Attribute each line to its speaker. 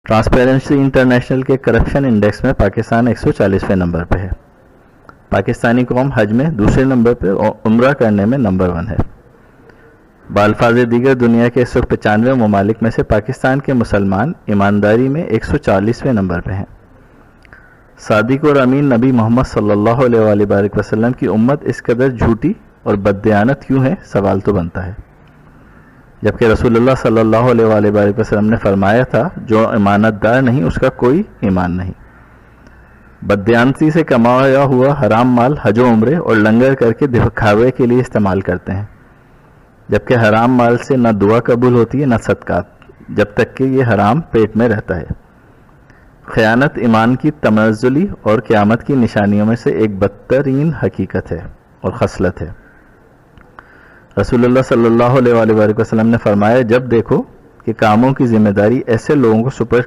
Speaker 1: Transparency international کے corruption index میں Pakistan 140ویں number پہ ہے. پاکستانی قوم حج میں دوسرے نمبر پہ اور عمرہ کرنے میں نمبر 1 ہے. بالفاظ دیگر دنیا کے 195 ممالک میں سے پاکستان کے مسلمان ایمانداری میں 140ویں نمبر پہ ہیں. صادق اور امین نبی محمد صلی اللہ علیہ وآلہ وسلم کی امت اس قدر جھوٹی اور بددیانت کیوں ہے؟ سوال تو بنتا ہے. جبکہ رسول اللہ صلی اللہ علیہ وآلہ وسلم نے فرمایا تھا جو امانت دار نہیں اس کا کوئی ایمان نہیں. بددیانتی سے کمایا ہوا حرام مال حج و عمرے اور لنگر کر کے دکھاوے کے لیے استعمال کرتے ہیں، جبکہ حرام مال سے نہ دعا قبول ہوتی ہے نہ صدقات، جب تک کہ یہ حرام پیٹ میں رہتا ہے. خیانت ایمان کی تنزلی اور قیامت کی نشانیوں میں سے ایک بدترین حقیقت ہے اور خصلت ہے. رسول اللہ صلی اللہ علیہ وآلہ وسلم نے فرمایا جب دیکھو کہ کاموں کی ذمہ داری ایسے لوگوں کو سپرد